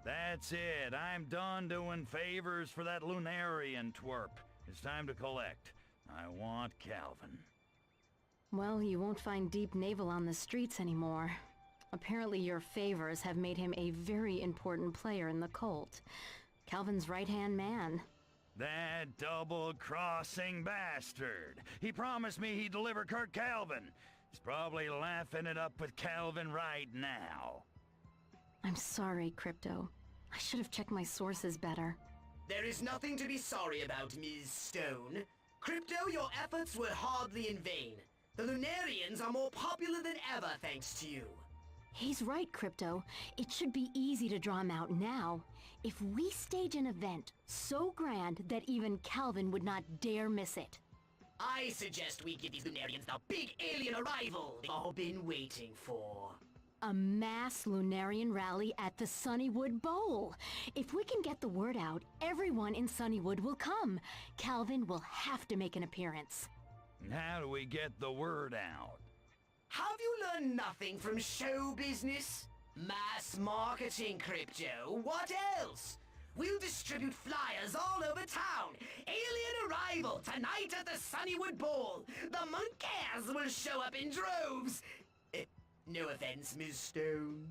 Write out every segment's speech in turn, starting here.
That's it. I'm done doing favors for that Lunarian twerp. It's time to collect. I want Calvin. Well, you won't find Deep Naval on the streets anymore. Apparently your favors have made him a very important player in the cult. Calvin's right-hand man. That double-crossing bastard. He promised me he'd deliver Kurt Calvin. He's probably laughing it up with Calvin right now. I'm sorry, Crypto. I should have checked my sources better. There is nothing to be sorry about, Ms. Stone. Crypto, your efforts were hardly in vain. The Lunarians are more popular than ever thanks to you. He's right, Crypto. It should be easy to draw him out now. If we stage an event so grand that even Calvin would not dare miss it. I suggest we give these Lunarians the big alien arrival they've all been waiting for. A mass Lunarian rally at the Sunnywood Bowl. If we can get the word out, everyone in Sunnywood will come. Calvin will have to make an appearance. How do we get the word out? Have you learned nothing from show business? Mass marketing, Crypto. What else? We'll distribute flyers all over town. Alien arrival tonight at the Sunnywood Bowl. The monkeys will show up in droves. No offense, Ms. Stone.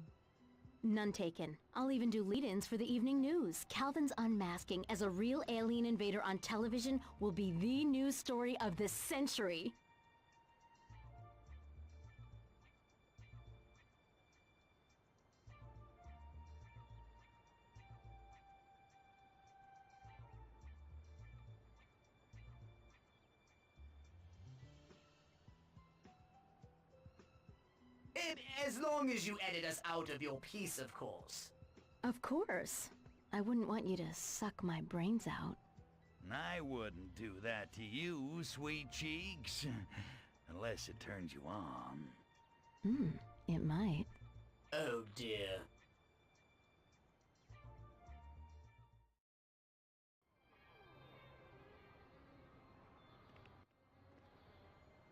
None taken. I'll even do lead-ins for the evening news. Calvin's unmasking as a real alien invader on television will be the news story of the century. As long as you edit us out of your piece, of course. Of course. I wouldn't want you to suck my brains out. I wouldn't do that to you, sweet cheeks. Unless it turns you on. It might. Oh dear.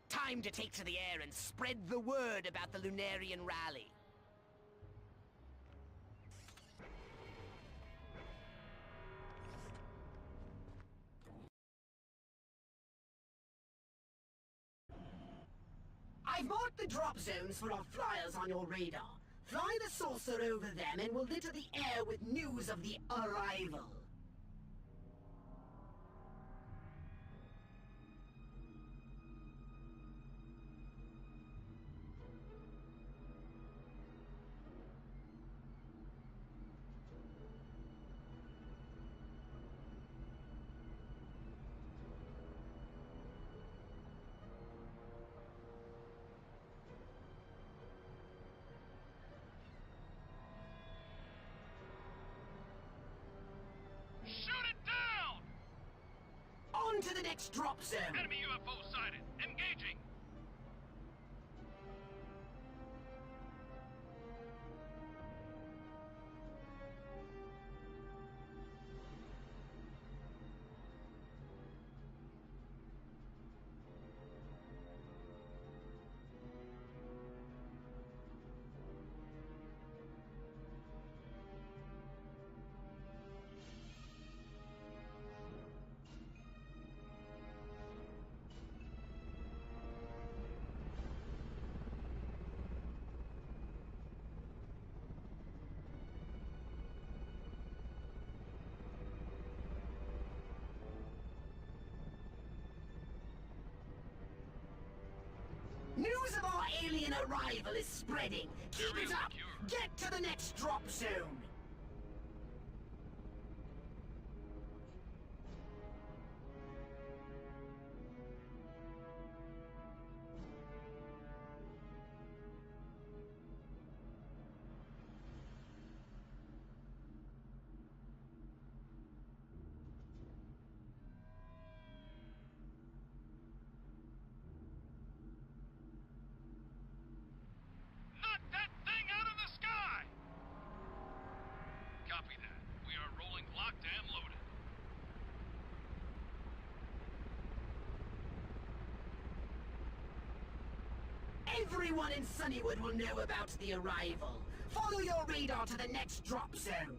Time to take to the air and spread the word about the Lunarian rally. I've marked the drop zones for our flyers on your radar. Fly the saucer over them and we'll litter the air with news of the arrival. Shoot it down! On to the next drop zone! Enemy UFO sighted. Engaging! News of our alien arrival is spreading. Keep it up! Get to the next drop zone! Knock that thing out of the sky! Copy that. We are rolling locked and loaded. Everyone in Sunnywood will know about the arrival. Follow your radar to the next drop zone.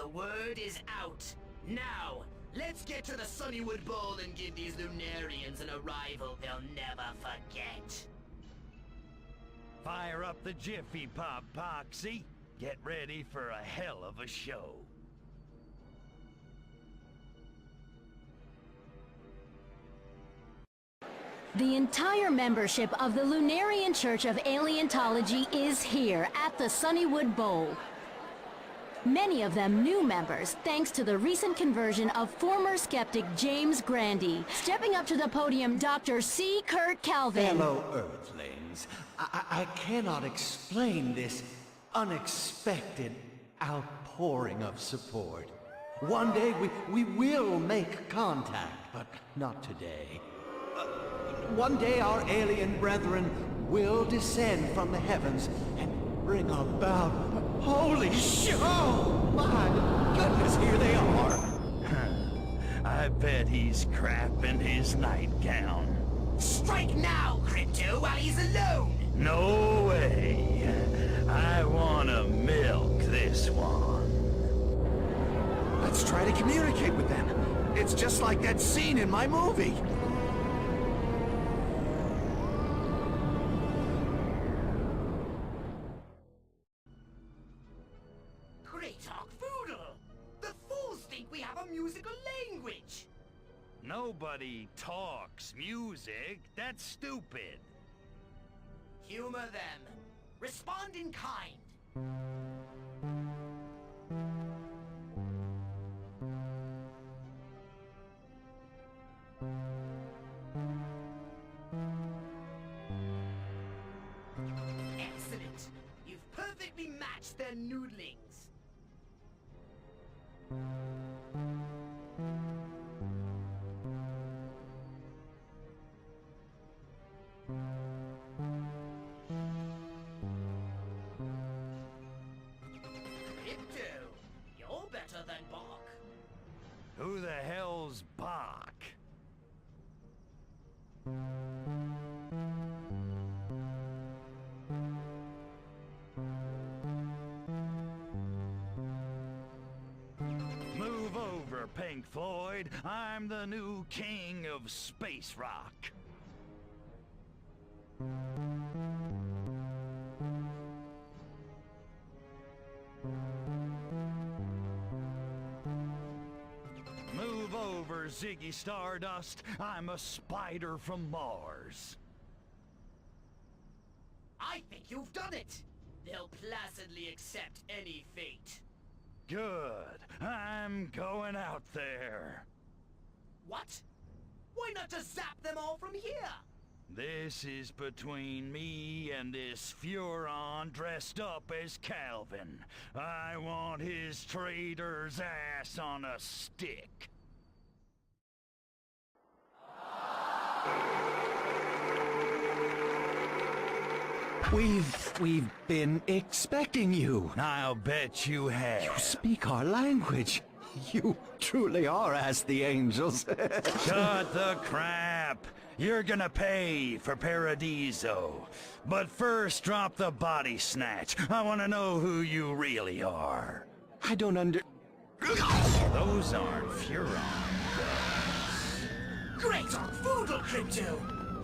The word is out. Now, let's get to the Sunnywood Bowl and give these Lunarians an arrival they'll never forget. Fire up the Jiffy Pop, Poxy. Get ready for a hell of a show. The entire membership of the Lunarian Church of Alientology is here at the Sunnywood Bowl. Many of them new members, thanks to the recent conversion of former skeptic James Grandy. Stepping up to the podium, Dr. C. Kurt Calvin. Fellow Earthlings, I cannot explain this unexpected outpouring of support. One day we will make contact, but not today. One day our alien brethren will descend from the heavens and bring about a holy show! My goodness, here they are! I bet he's crapping his nightgown. Strike now, Crypto, while he's alone! No way! I wanna milk this one. Let's try to communicate with them. It's just like that scene in my movie. Nobody talks music. That's stupid. Humor them. Respond in kind. Excellent. You've perfectly matched their noodlings. Who the hell's Bach? Move over, Pink Floyd. I'm the new king of space rock. Move over, Ziggy Stardust. I'm a spider from Mars. I think you've done it. They'll placidly accept any fate. Good. I'm going out there. What? Why not just zap them all from here? This is between me and this Furon dressed up as Calvin. I want his traitor's ass on a stick. We've been expecting you. I'll bet you have. You speak our language. You truly are as the angels. Shut the crap. You're gonna pay for Paradiso. But first, drop the body snatch. I want to know who you really are. I don't Those aren't Furon. Great on Foodle, Crypto!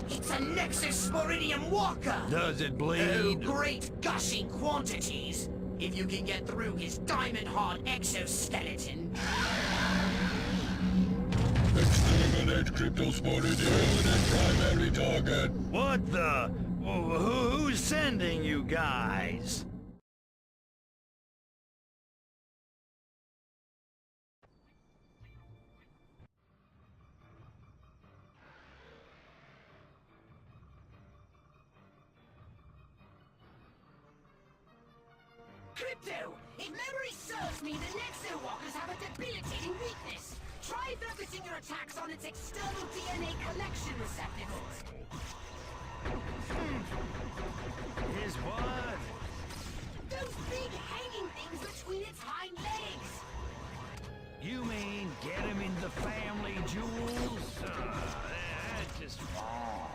It's a Nexus Sporidium Walker! Does it Oh, bleed? great gushing quantities! If you can get through his diamond-hard exoskeleton. Exterminate Cryptosporidium and primary target. What the? Who's sending you guys? Crypto, if memory serves me, the Nexo Walkers have a debilitating weakness. Try focusing your attacks on its external DNA collection receptacles. Is what? Those big hanging things between its hind legs. You mean get him in the family jewels? That's just wrong.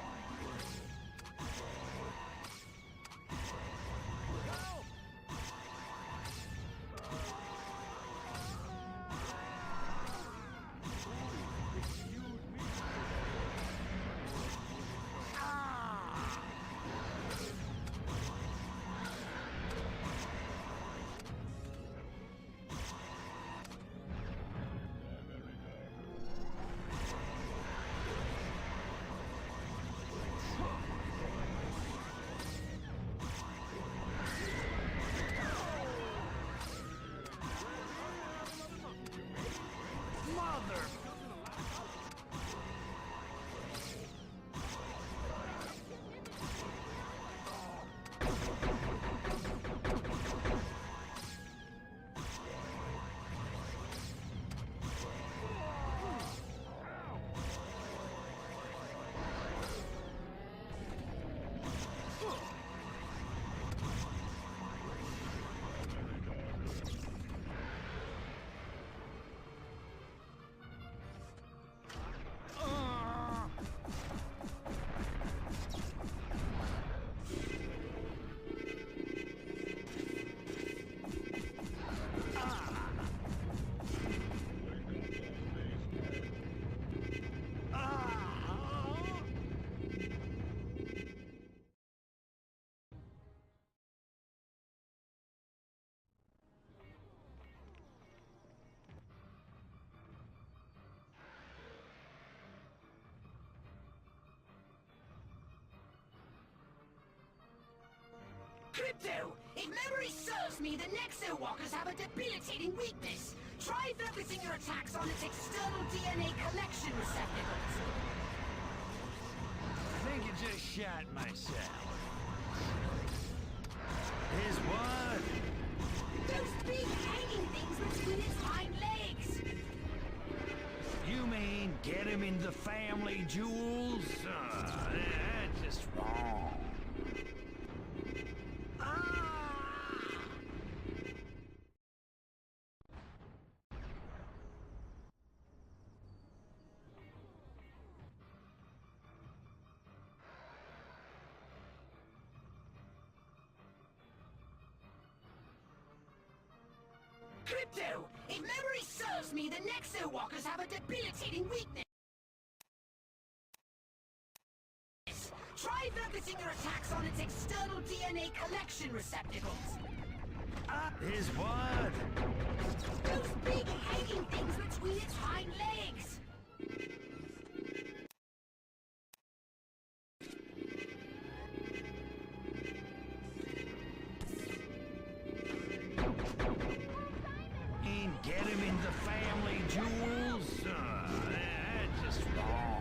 Crypto, if memory serves me, the Nexo Walkers have a debilitating weakness. Try focusing your attacks on its external DNA collection receptacles. I think I just shot myself. His what? Those big hanging things between its hind legs. You mean get him in the family jewels? That's just wrong. Crypto, if memory serves me, the Nexo Walkers have a debilitating weakness. Try focusing your attacks on its external DNA collection receptacles. His what? Those big hanging things between its hind legs. Get him in the family jewels? That's just wrong.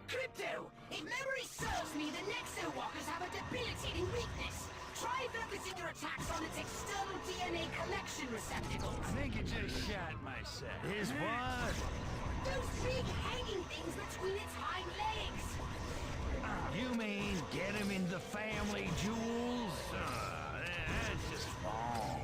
Crypto, if memory serves me, the Nexo Walkers have a debilitating weakness. Try focusing your attacks on its external DNA collection receptacles. I think I just shot myself. His what? Those big hanging things between its hind legs. You mean get him in the family jewels? That's just wrong.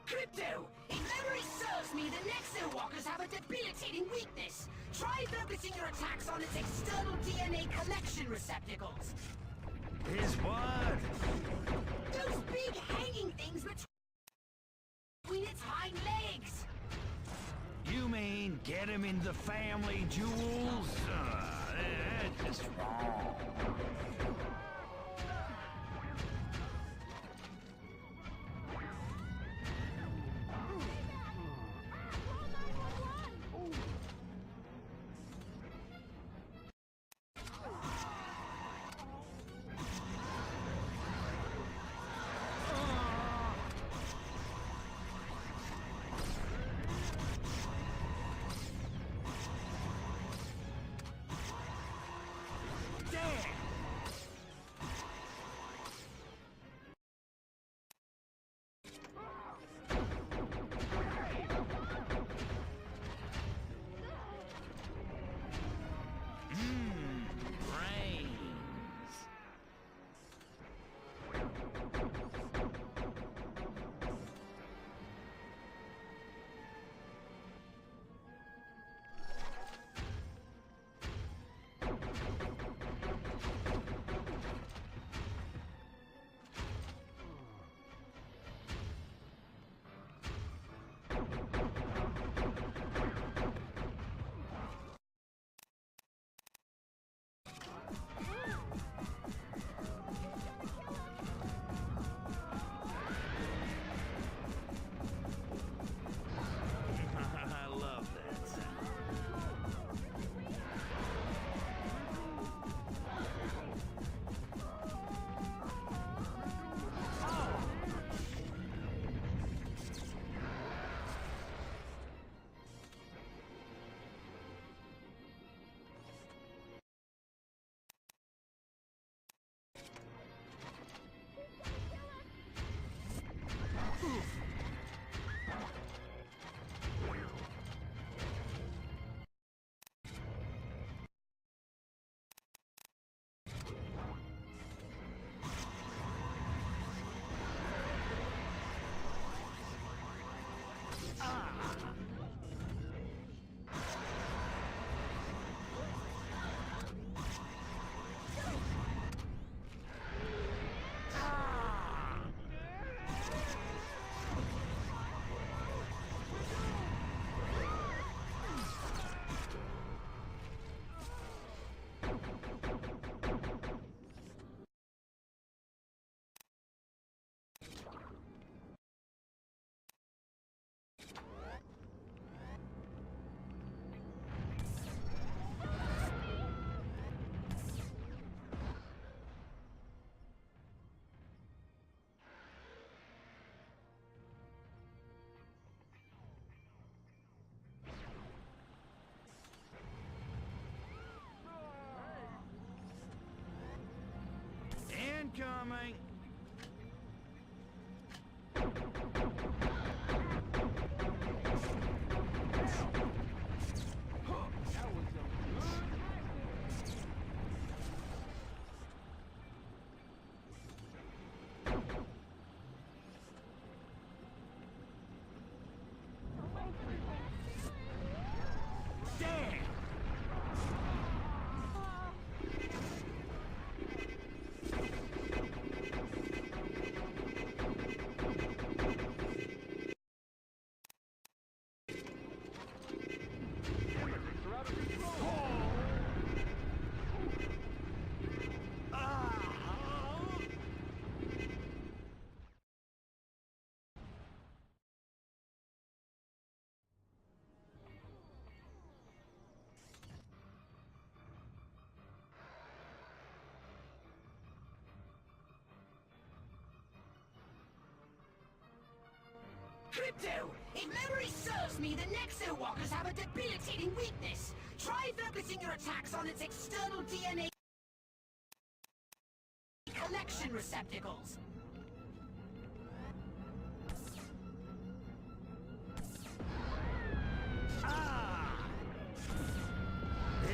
Crypto, if memory serves me, the Nexo Walkers have a debilitating weakness. Try focusing your attacks on its external DNA collection receptacles. His what? Those big hanging things between its hind legs. You mean get him in the family jewels? Just wrong. Incoming! Crypto! If memory serves me, the Nexo Walkers have a debilitating weakness. Try focusing your attacks on its external DNA collection receptacles.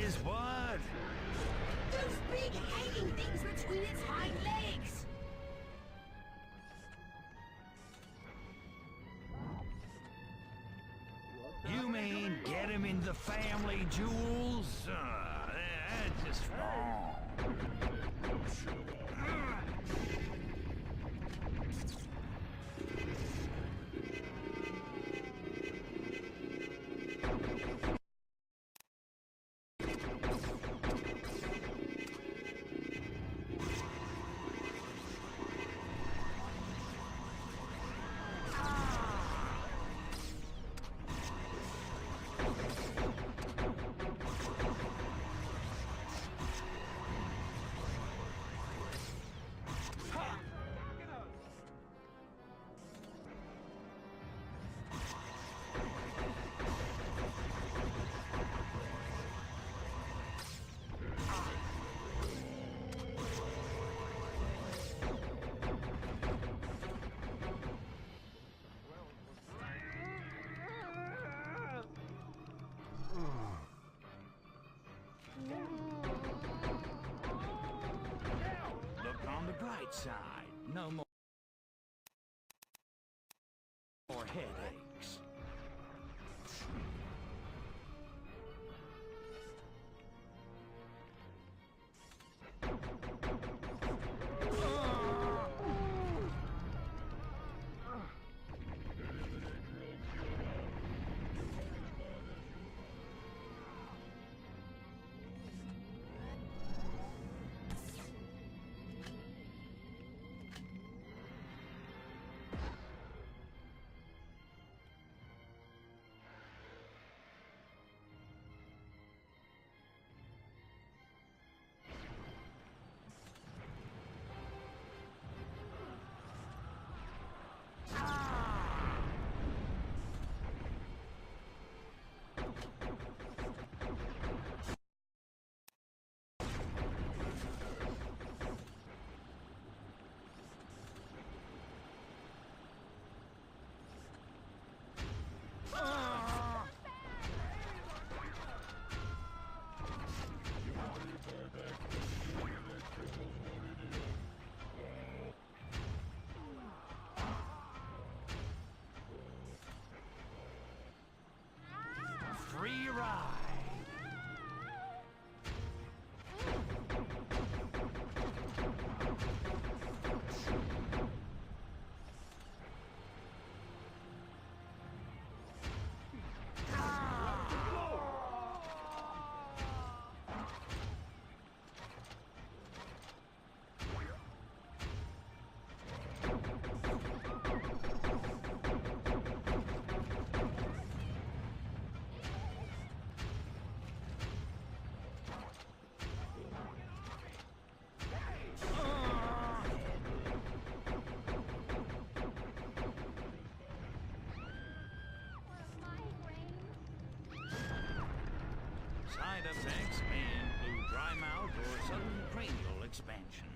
Is what? Those big hanging things between its hind legs! You mean get him in the family jewels? That's just wrong. expansion.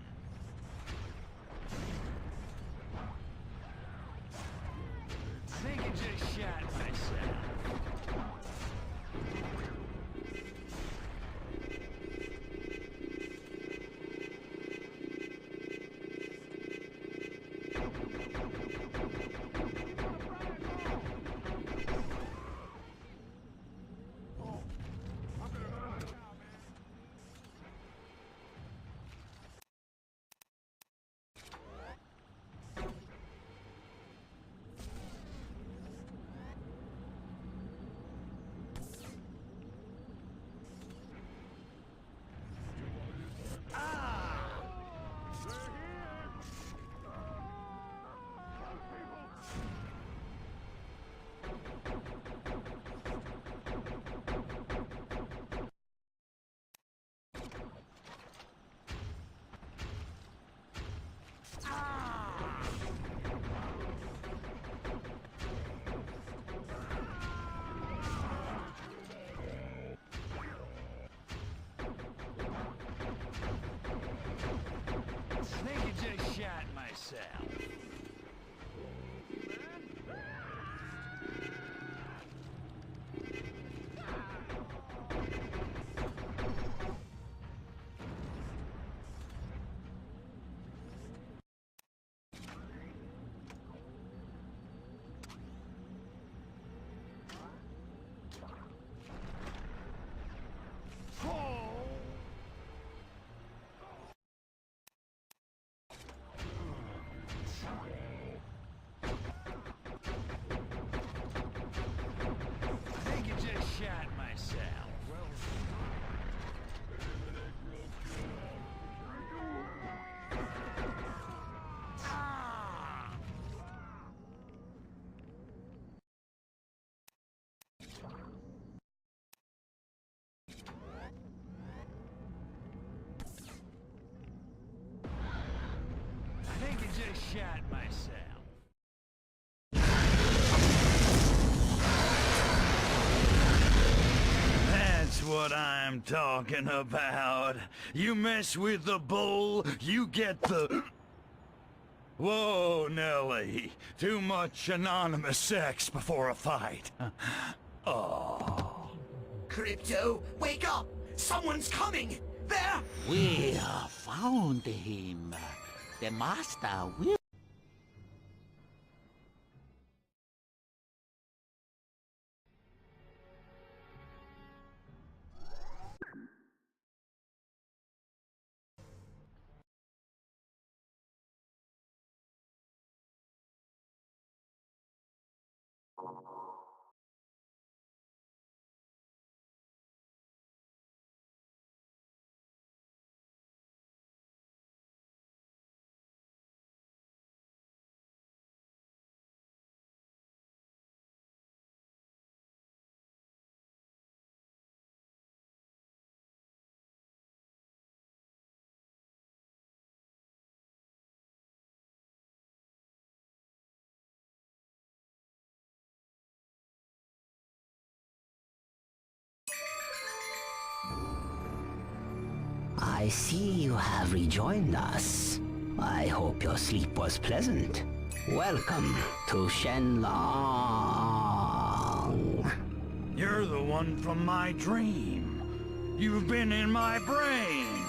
I think I just shot myself. I think I just shot myself. I think I just shot myself. I think I just shot myself. That's what I'm talking about. You mess with the bull, you get the... Whoa, Nelly. Too much anonymous sex before a fight. Oh. Crypto, wake up! Someone's coming! There! We have found him. The master will... I see you have rejoined us. I hope your sleep was pleasant. Welcome to Shenlong. You're the one from my dream. You've been in my brain.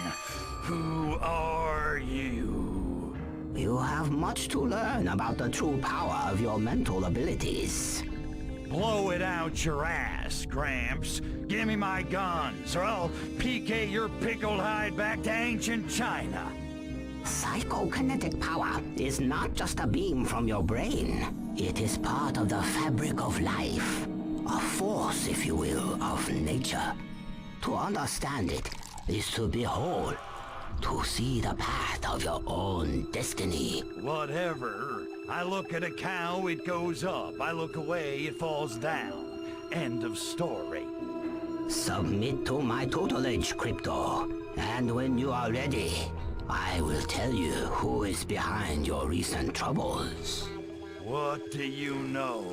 Who are you? You have much to learn about the true power of your mental abilities. Blow it out your ass, Gramps. Give me my guns, or I'll PK your pickled hide back to ancient China. Psychokinetic power is not just a beam from your brain. It is part of the fabric of life. A force, if you will, of nature. To understand it is to be whole. To see the path of your own destiny. Whatever. I look at a cow, it goes up. I look away, it falls down. End of story. Submit to my tutelage, Crypto. And when you are ready, I will tell you who is behind your recent troubles. What do you know?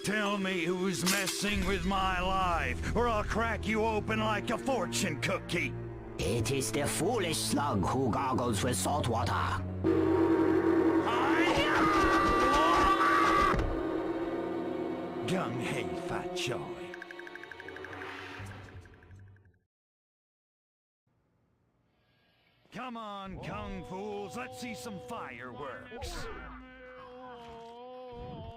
Tell me who's messing with my life, or I'll crack you open like a fortune cookie. It is the foolish slug who gargles with salt water. Gung Hei Fat Joy. Come on, Kung Fools, let's see some fireworks.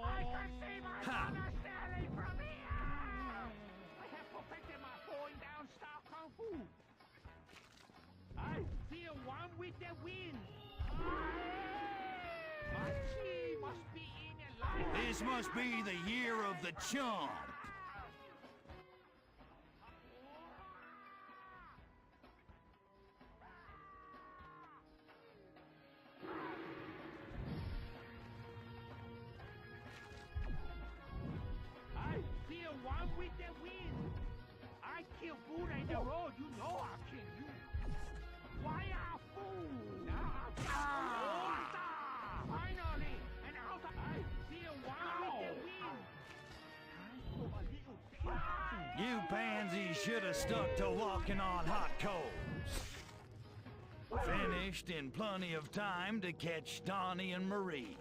I can see my Ha! mother standing from here! I have perfected my falling down style kung fu. I feel one with the wind. My chi must be in alignment. This must be the year of the chomp. I feel one with the wind. I kill Buddha in the road, you know I'll kill you. Why are fool? Now I'll kill Finally, an out. I feel one with the wind. Time for a little peek. You pansies should have stuck to walking on hot coals. Finished in plenty of time to catch Donnie and Marie.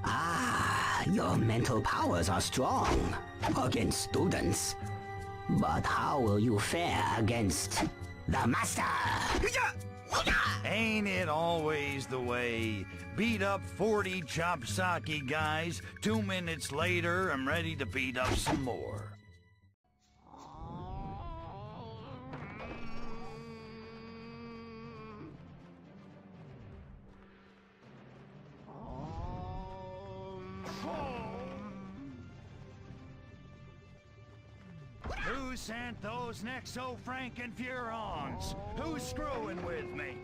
Ah, your mental powers are strong against students. But how will you fare against the master? Ain't it always the way? Beat up 40 chopsaki guys, 2 minutes later I'm ready to beat up some more. Who sent those Nexo-Franken Furons? Who's screwing with me?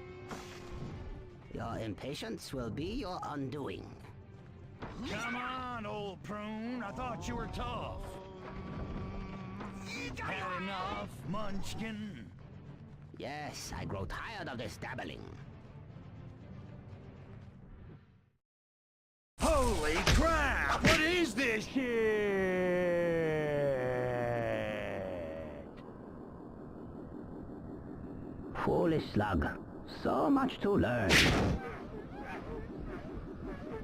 Your impatience will be your undoing. Come on, old prune. I thought you were tough. Had enough, Munchkin? Yes, I grow tired of this dabbling. Holy crap! What is this shit? Foolish slug. So much to learn.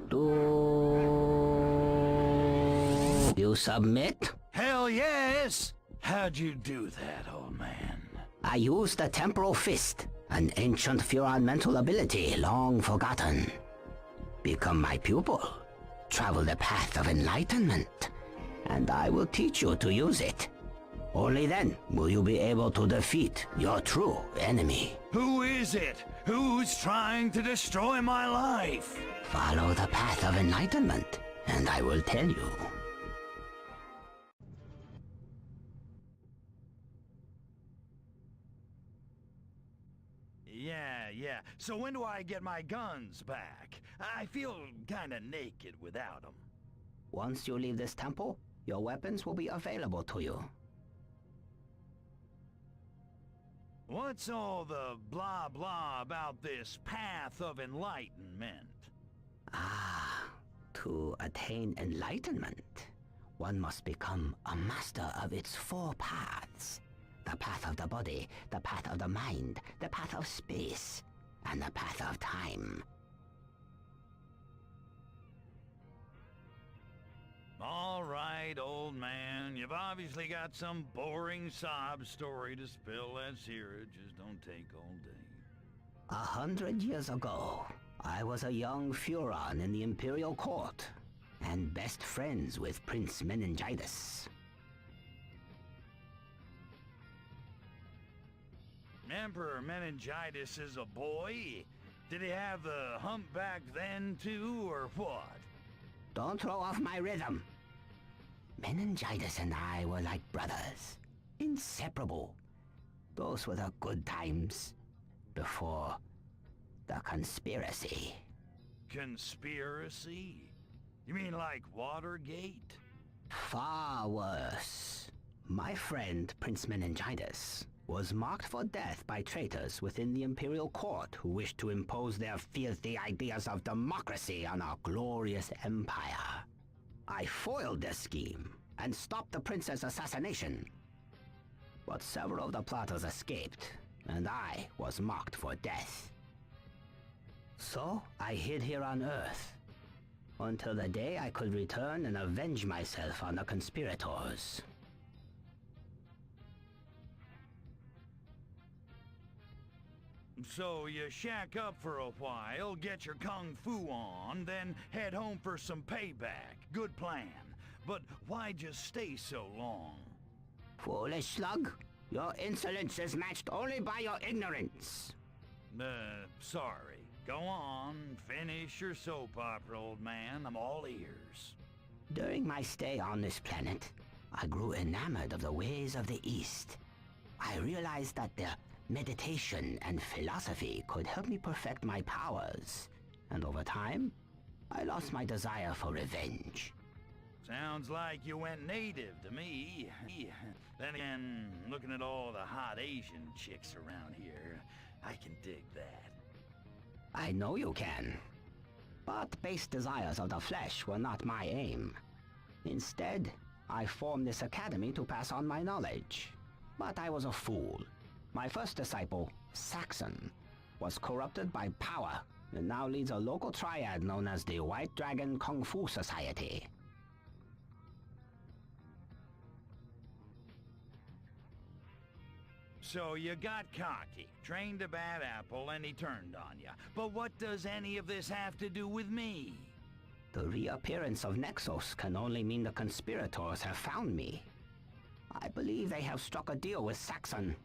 Do you submit? Hell yes! How'd you do that, old man? I used the temporal fist, an ancient Furon mental ability long forgotten. Become my pupil. Travel the path of enlightenment. And I will teach you to use it. Only then will you be able to defeat your true enemy. Who is it? Who's trying to destroy my life? Follow the path of enlightenment, and I will tell you. Yeah. So when do I get my guns back? I feel kinda naked without them. Once you leave this temple, your weapons will be available to you. What's all the blah blah about this path of enlightenment? Ah, to attain enlightenment, one must become a master of its 4 paths. The path of the body, the path of the mind, the path of space, and the path of time. All right, old man. You've obviously got some boring sob story to spill. Let's hear it. Just don't take all day. 100 years ago, I was a young Furon in the Imperial Court, and best friends with Prince Meningitis. Emperor Meningitis is a boy? Did he have the humpback then, too, or what? Don't throw off my rhythm. Meningitis and I were like brothers. Inseparable. Those were the good times. Before the conspiracy. Conspiracy? You mean like Watergate? Far worse. My friend, Prince Meningitis, was marked for death by traitors within the Imperial Court who wished to impose their filthy ideas of democracy on our glorious empire. I foiled their scheme and stop the prince's assassination. But several of the plotters escaped, and I was marked for death. So I hid here on Earth, until the day I could return and avenge myself on the conspirators. So you shack up for a while, get your kung fu on, then head home for some payback. Good plan. But why'd you stay so long? Foolish slug, your insolence is matched only by your ignorance. Sorry. Go on, finish your soap opera, old man. I'm all ears. During my stay on this planet, I grew enamored of the ways of the East. I realized that their meditation and philosophy could help me perfect my powers. And over time, I lost my desire for revenge. Sounds like you went native to me. Then again, looking at all the hot Asian chicks around here, I can dig that. I know you can. But base desires of the flesh were not my aim. Instead, I formed this academy to pass on my knowledge. But I was a fool. My first disciple, Saxon, was corrupted by power and now leads a local triad known as the White Dragon Kung Fu Society. So you got cocky, trained a bad apple, and he turned on you. But what does any of this have to do with me? The reappearance of Nexus can only mean the conspirators have found me. I believe they have struck a deal with Saxon.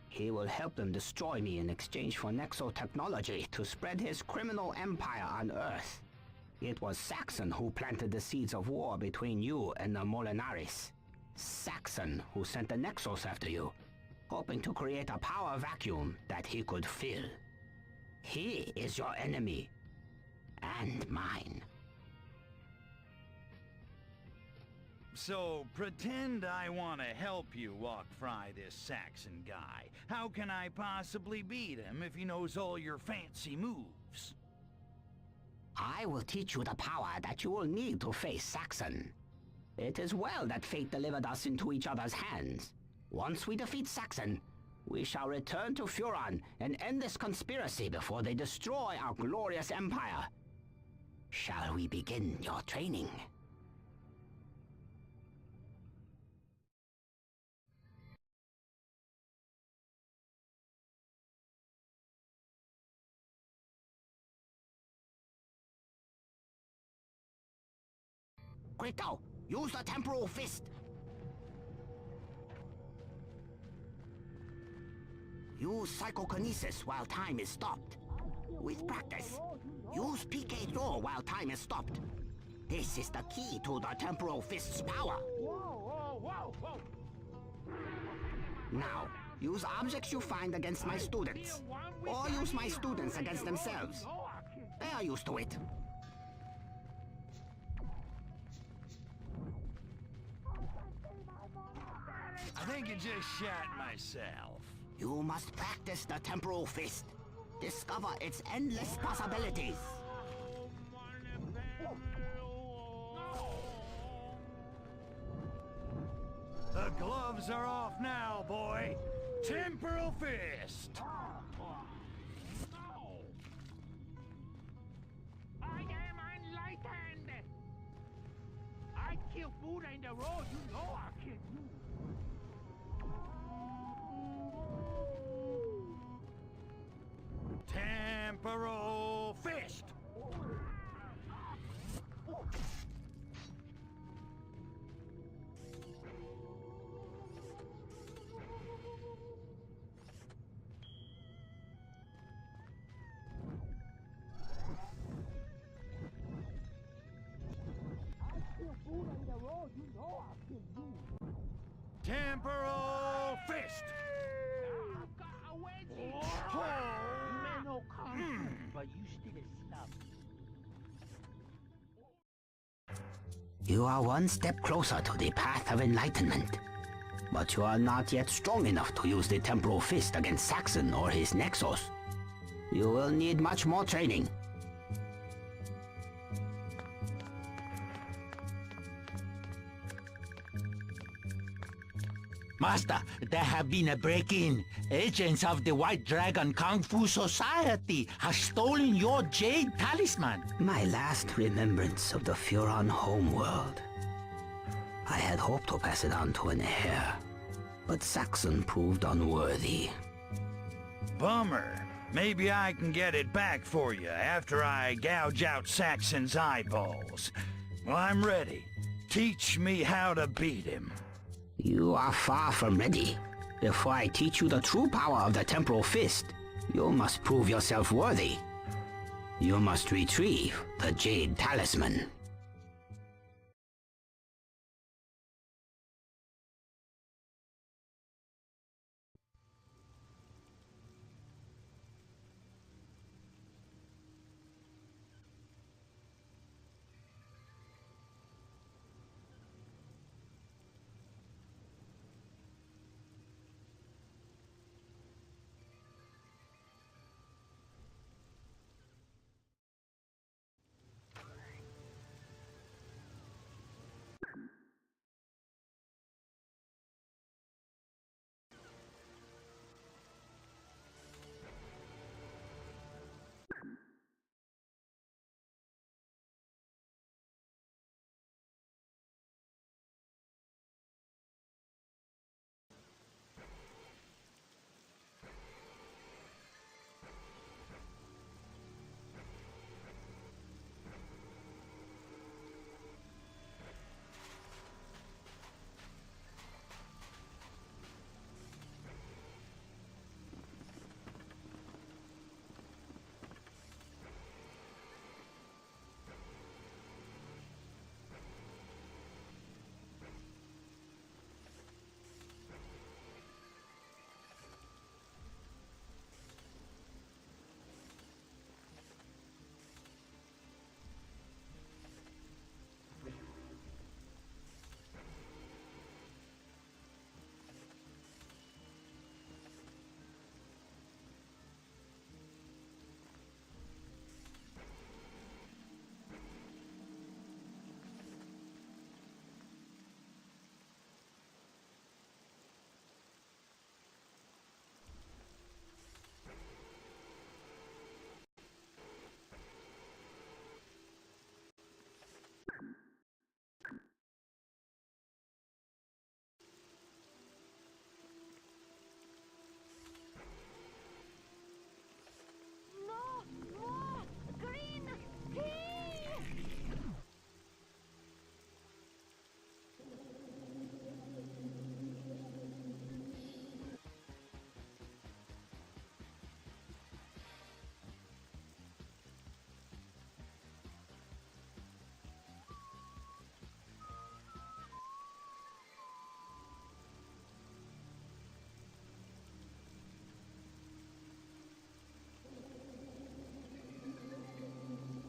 He will help them destroy me in exchange for Nexo technology to spread his criminal empire on Earth. It was Saxon who planted the seeds of war between you and the Molinaris. Saxon who sent the Nexos after you, hoping to create a power vacuum that he could fill. He is your enemy, and mine. So, pretend I want to help you walk fry this Saxon guy. How can I possibly beat him if he knows all your fancy moves? I will teach you the power that you will need to face Saxon. It is well that fate delivered us into each other's hands. Once we defeat Saxon, we shall return to Furon and end this conspiracy before they destroy our glorious empire. Shall we begin your training? Crypto, use the temporal fist! Use psychokinesis while time is stopped. With practice, use PK throw while time is stopped. This is the key to the temporal fist's power. Now, use objects you find against my students. Or use my students against themselves. They are used to it. I think you just shot myself. You must practice the temporal fist. Discover its endless possibilities. The gloves are off now, boy. Temporal fist. I am enlightened. I kill Buddha in the road. You know I kill you. Temporal fist! Temporal fist! But you still snub. You are one step closer to the path of enlightenment. But you are not yet strong enough to use the temporal fist against Saxon or his Nexos. You will need much more training. Master, there have been a break-in. Agents of the White Dragon Kung Fu Society have stolen your jade talisman. My last remembrance of the Furon homeworld. I had hoped to pass it on to an heir, but Saxon proved unworthy. Bummer. Maybe I can get it back for you after I gouge out Saxon's eyeballs. Well, I'm ready. Teach me how to beat him. You are far from ready. Before I teach you the true power of the Temporal Fist, you must prove yourself worthy. You must retrieve the Jade Talisman.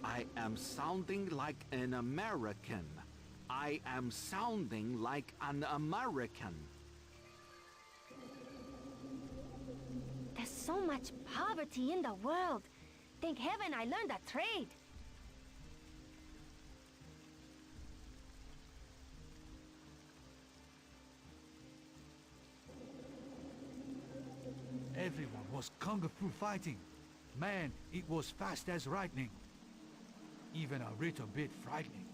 I am sounding like an American. I am sounding like an American. There's so much poverty in the world. Thank heaven I learned a trade. Everyone was kung fu fighting. Man, it was fast as lightning. Even a little bit frightening.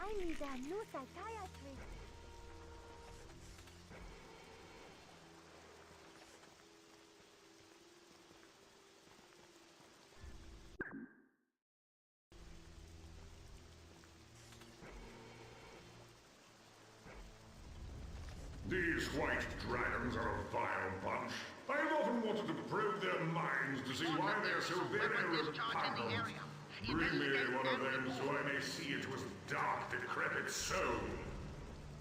I need a new psychiatrist. These white dragons are a vile bunch. I have often wanted to probe their minds to see why they're so very repugnant. Bring me one of them so I may see into his dark, decrepit soul.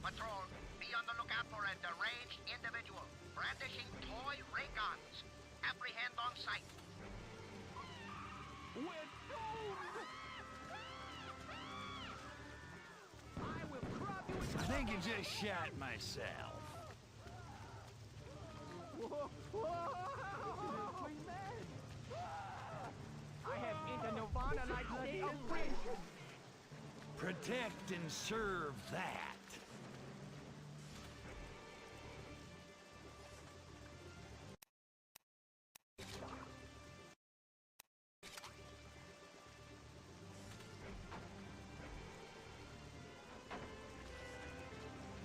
Patrol, be on the lookout for a deranged individual brandishing toy ray guns. Apprehend on sight. We're doomed! I will crop you in I think I just shot myself. I have entered Nirvana like state of grace. Protect and serve that.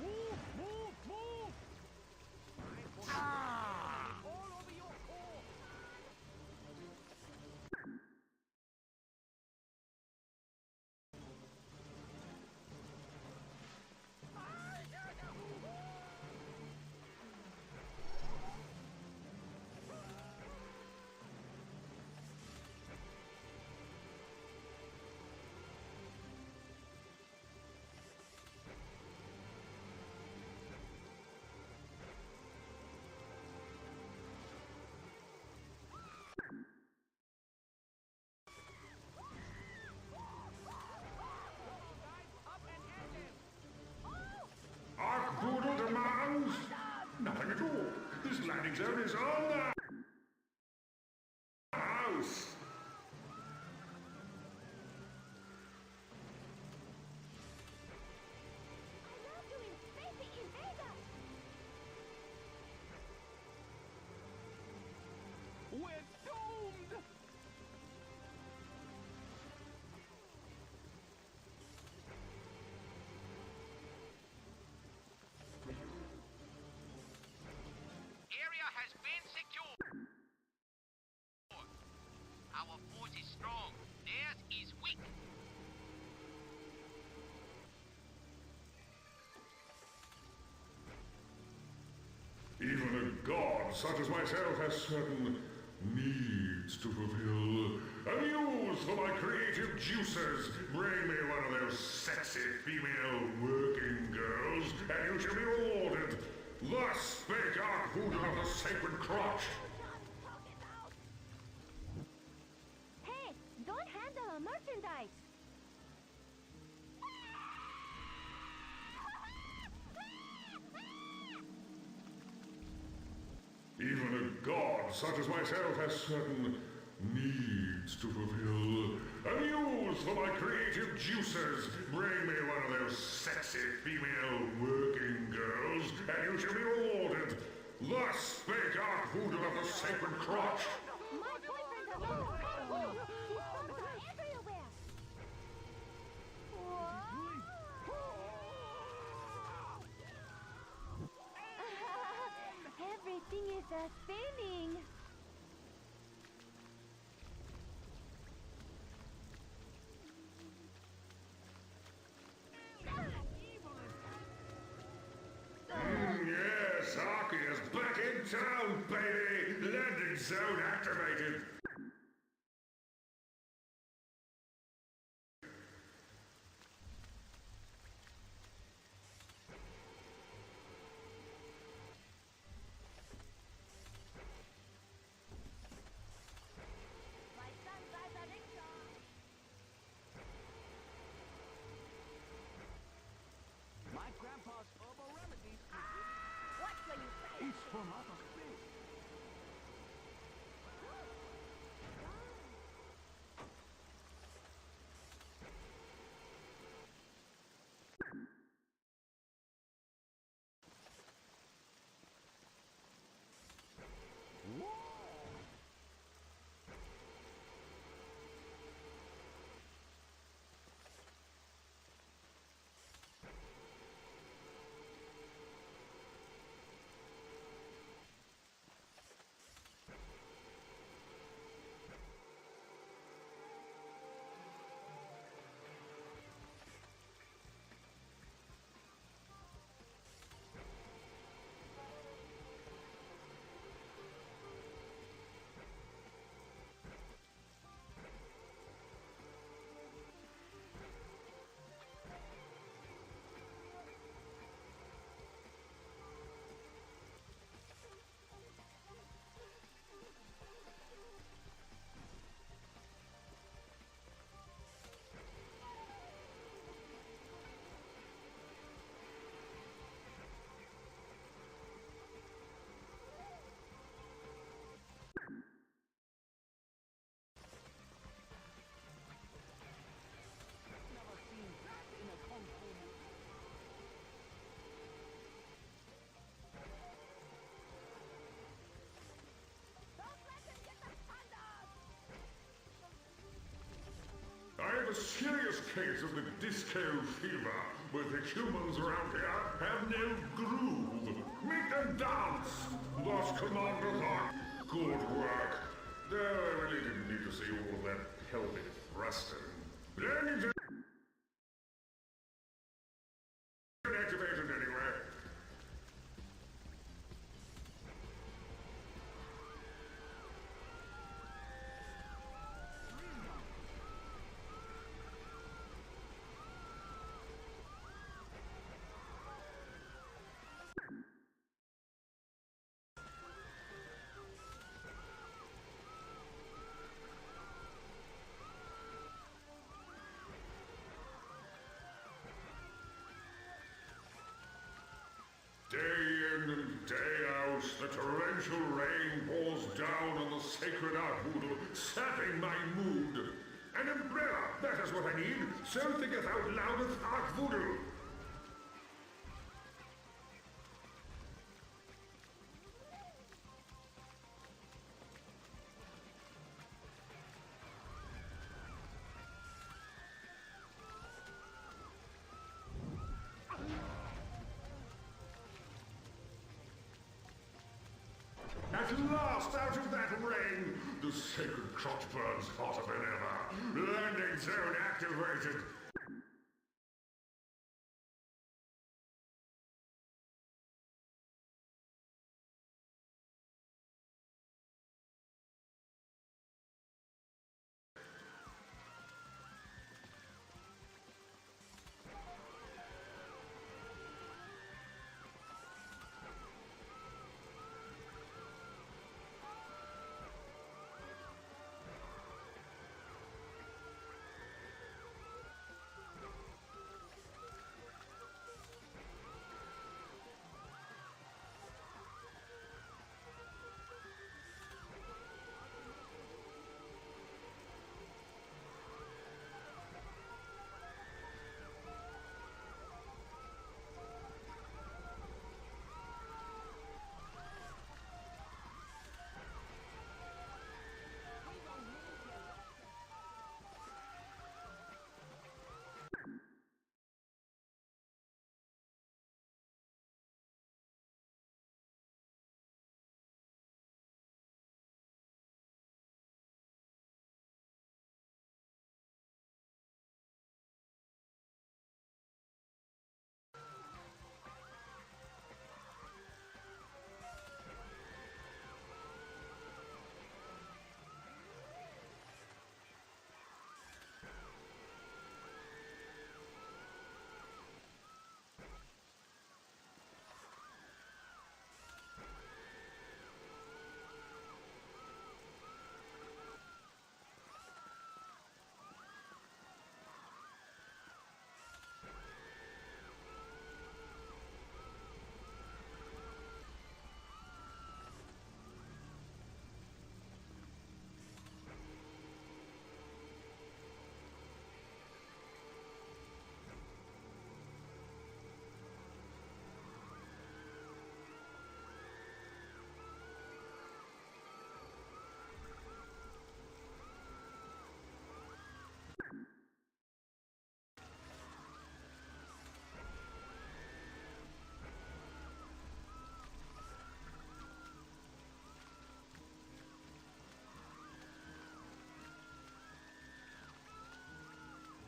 Move, move, move! All over your core. Archpoodle demands nothing at all. This landing zone is on the house. I love doing spacey invaders! We're doomed! Area has been secured. Our force is strong. Theirs is weak. Even a god such as myself has certain needs to fulfill. Amuse for my creative juices. Bring me one of those sexy female working girls, and you shall be rewarded. Thus spake Archpoodle of the Sacred Crotch. Hey, don't handle our merchandise! Even a god such as myself has certain needs to fulfill. Amuse for my creative juices. Bring me one of those sexy female working girls, and you shall be rewarded. Thus spake Archpoodle of the Sacred Crotch. My boyfriend's a little crazy! His thumbs are everywhere! Everything is spinning! Yes, Archie is back in town, baby! Landing zone activated! My son drives a rickshaw! My grandpa's herbal remedies Watch where you say! It's from outer space. have a serious case of the disco fever, but the humans around here have no groove. Make them dance! Lost Commander Thought. Good work. Though I really didn't need to see all of that pelvic thrusting. Activated anyway. Day in and day out, the torrential rain pours down on the sacred art voodoo, sapping my mood. An umbrella, that is what I need. So thinketh out loudeth art voodoo. At last, out of that rain, the sacred crotch burns hotter than ever. Landing zone activated.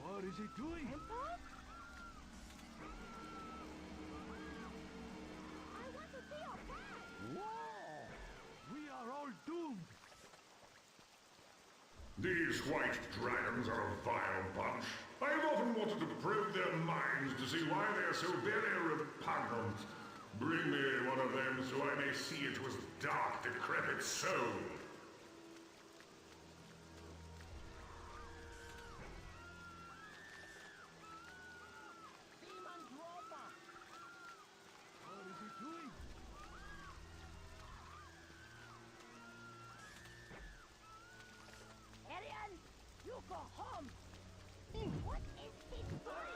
What is he doing? Grandpa? I want to see your dad! Whoa! We are all doomed! These white dragons are a vile bunch. I've often wanted to probe their minds to see why they're so very repugnant. Bring me one of them so I may see into his dark, decrepit soul. What is he doing? Arian, you go home! What is he doing?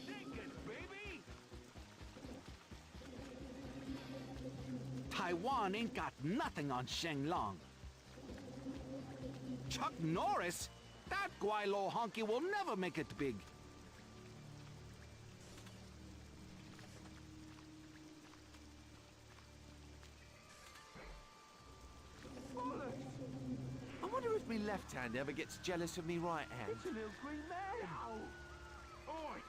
Take it, baby! Taiwan ain't got nothing on Shenlong. Chuck Norris? That Guaylo honky will never make it big. I wonder if me left hand ever gets jealous of me right hand. It's a little green man. Oi!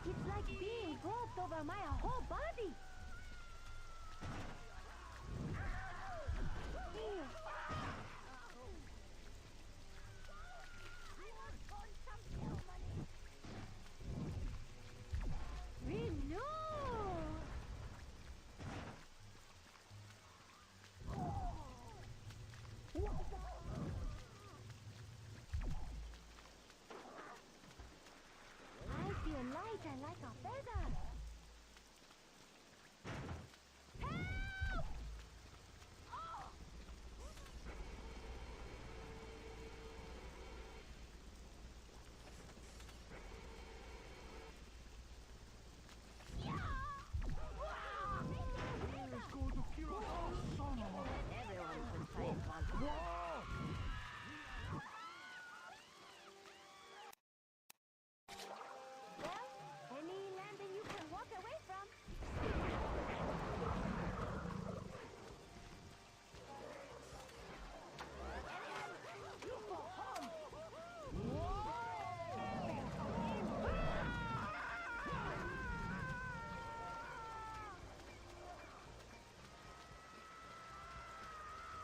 It's like being roped over my whole body. Renew! I feel lighter like a feather. Help! Oh! Yeah! Let's go to Furon. Oh, son of a... Everyone can fight once. Whoa! Well, any landing you can walk away from. You go home.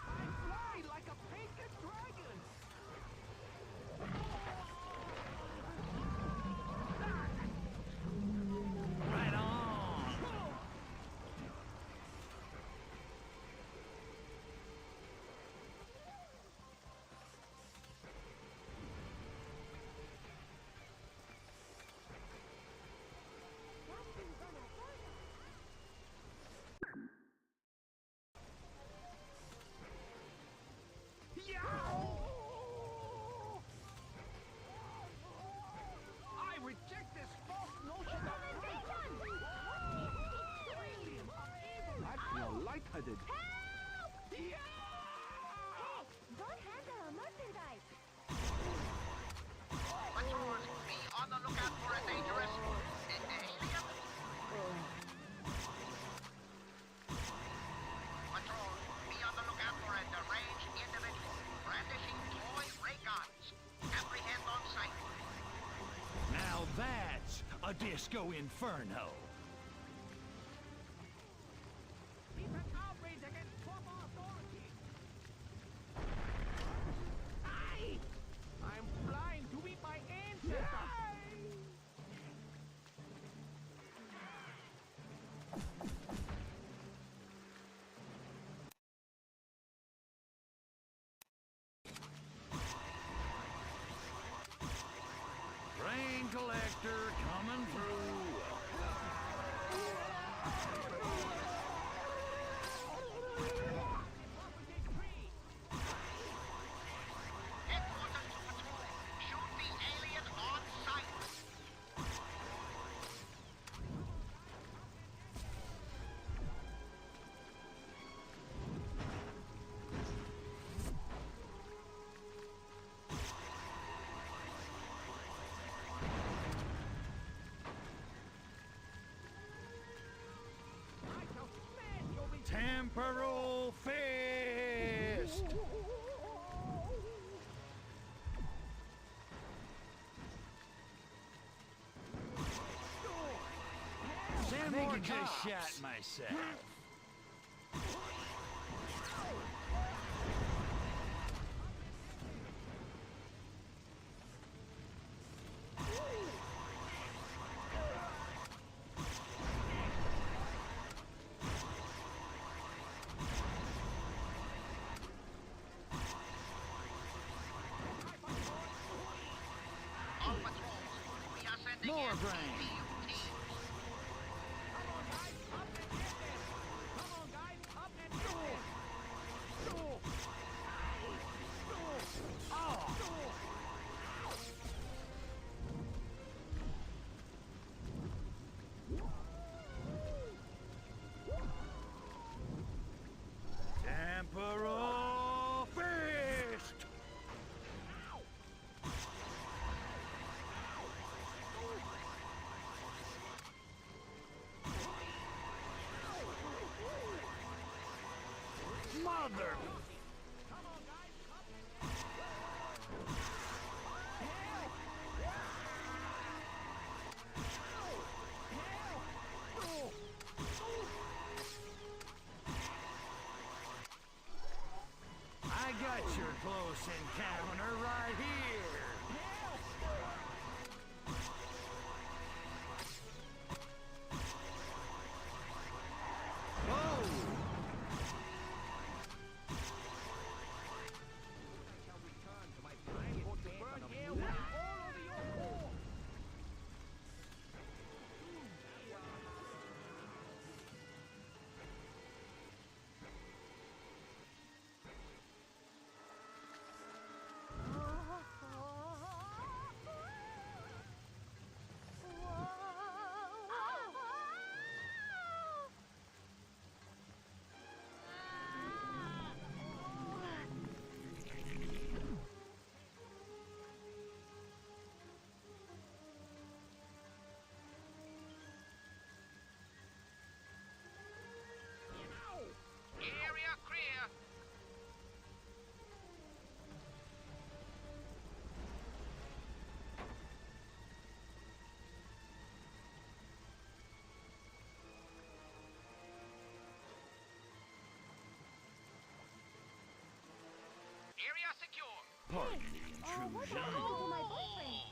I fly like a painted dragon. Right on! Nothing's gonna hurt us. I reject this false notion of I feel lightheaded. Hey, don't handle our merchandise. Patrols, be on the lookout for a dangerous alien. Patrols, be on the lookout for a deranged individual brandishing toy ray guns. Apprehend on sight. Now that's a disco inferno. It's an outrage against proper authority. I'm flying to meet my ancestors. Rain collector coming through. Headquarters to patrol. Shoot the alien on sight. Temporal Fist! Send I more think I just cops. shot myself. All patrols, we are sending More in brains. CPU teams. Temporal Fist! Mother! I got your close encounter right here. Whoa! Area clear. Area secure. Pardon the What intrusion. happened to my boyfriend?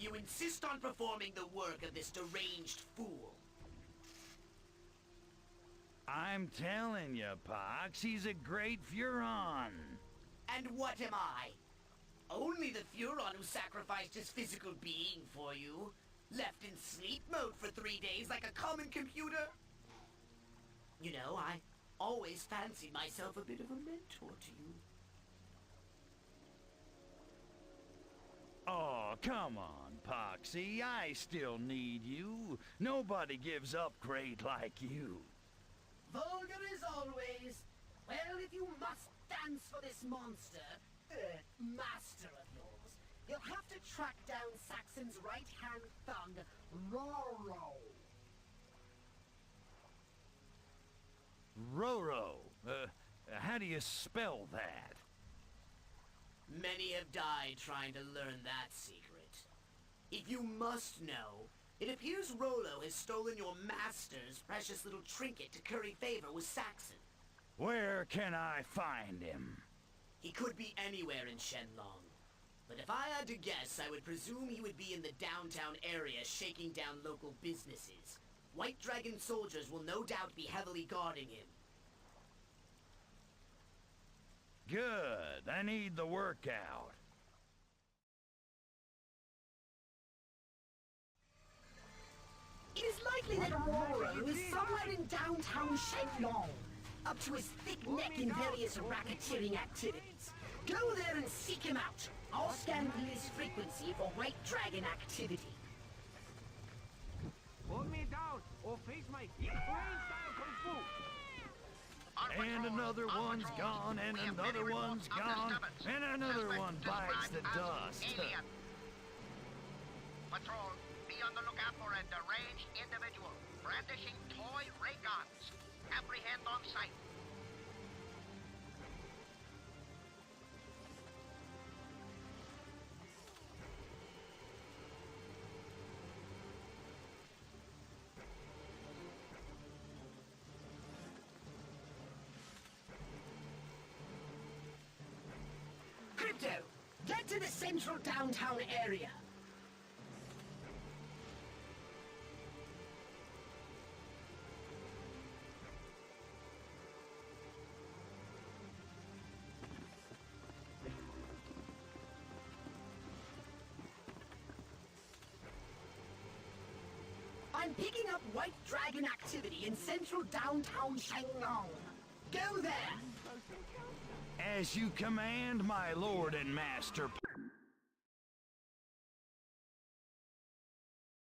You insist on performing the work of this deranged fool. I'm telling you, Pox, he's a great Furon. And what am I? Only the Furon who sacrificed his physical being for you. Left in sleep mode for 3 days like a common computer. You know, I always fancied myself a bit of a mentor to you. Oh, come on, Poxy. I still need you. Nobody gives up great like you. Vulgar as always. Well, if you must dance for this monster, master of yours, you'll have to track down Saxon's right-hand thug, Roro. Roro. How do you spell that? Many have died trying to learn that secret. If you must know, it appears Rolo has stolen your master's precious little trinket to curry favor with Saxon. Where can I find him? He could be anywhere in Shenlong. But if I had to guess, I would presume he would be in the downtown area shaking down local businesses. White Dragon soldiers will no doubt be heavily guarding him. Good. I need the workout. It is likely that Roro is somewhere in downtown Shenlong, up to his thick neck in various racketeering activities. Go there and seek him out. I'll scan his frequency for White Dragon activity. Put me down or face my brain-style kung fu. And another one's gone, and another one's gone, and another one bites the dust. Patrol, be on the lookout for a deranged individual brandishing toy ray guns. Apprehend on sight. Crypto, get to the central downtown area. I'm picking up White Dragon activity in central downtown Shenlong. Go there! As you command, my lord and master.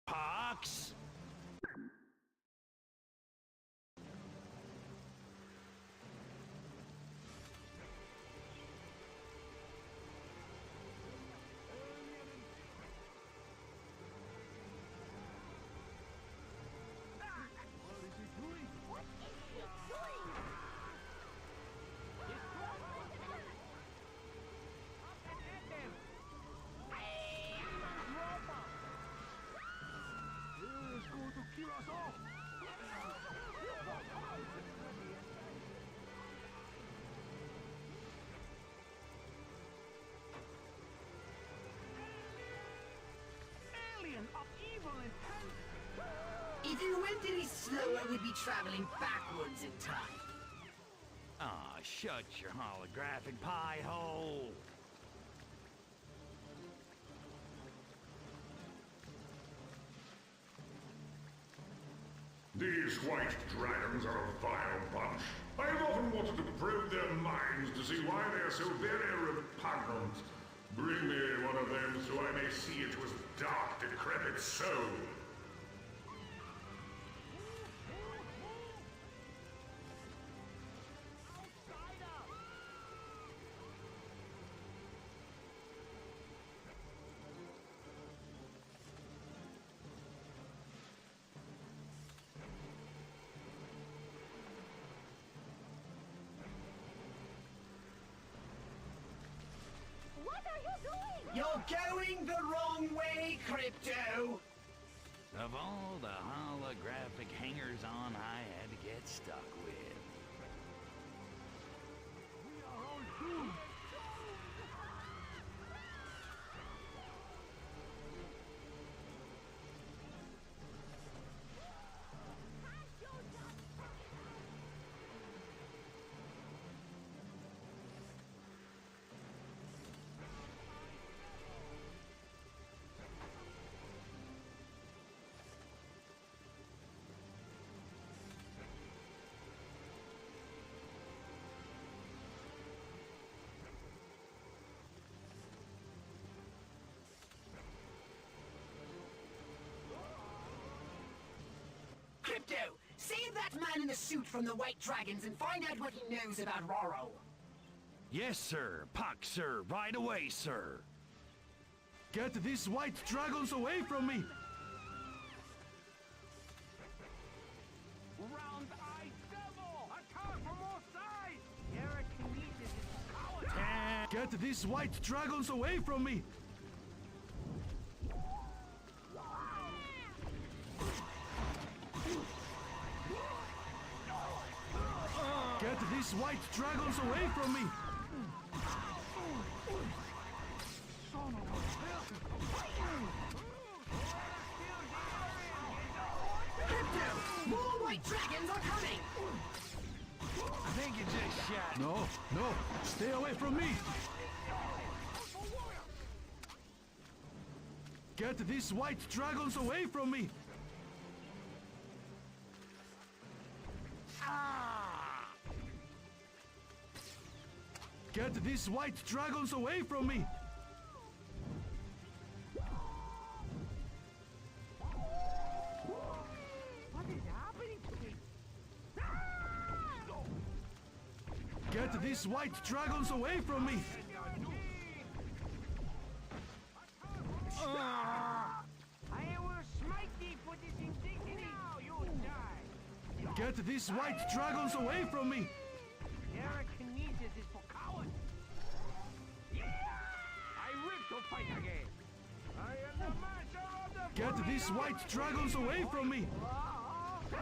Pox. If you went any slower, we'd be traveling backwards in time. Ah, shut your holographic pie hole. These white dragons are a vile bunch. I have often wanted to probe their minds to see why they are so very repugnant. Bring me one of them so I may see into his dark, decrepit soul. What are you doing? You're going the wrong way, Crypto! Of all the holographic hangers-on I had to get stuck with. We are all doomed. Crypto, save that man in the suit from the White Dragons and find out what he knows about Roro. Yes, sir. Puck, sir. Right away, sir. Get these white dragons away from me! Round eye devil! Attack from all sides! Telekinesis is power! Get these white dragons away from me! Get these white dragons away from me! Crypto, more White Dragons are coming! I think you just shot. No, no, stay away from me! Get these white dragons away from me! Get these white dragons away from me! What is happening to me? Get these white dragons away from me! I will smite thee for this indignity! Now you die! Get these white dragons away from me! Telekinesis is for cowards! Yeah! I live to fight again! I am the master of the... Get these white dragons away from me! I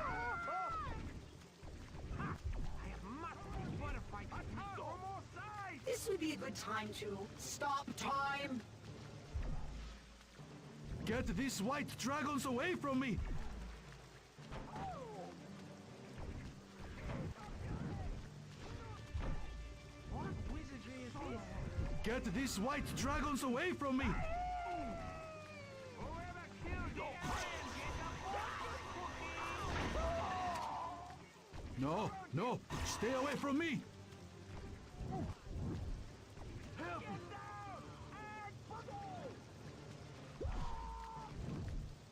have mastered this water fight! Attack on all sides! This would be a good time to stop time. Get these white dragons away from me! What wizardry is this? Get these white dragons away from me! Whoever killed your friend gets a fortune cookie! No, no, stay away from me!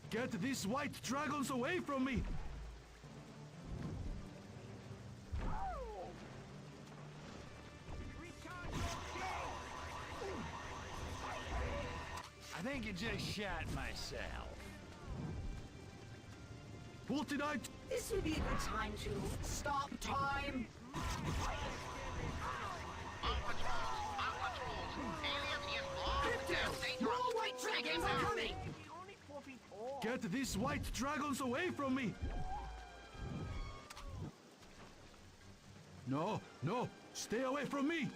Get these white dragons away from me! I think you just shot myself. What did I... This would be a good time to stop time. On patrols, aliens in long Crypto, and more dangerous. White Dragons are coming. Only 4 feet tall. Get these white dragons away from me! No, no, stay away from me!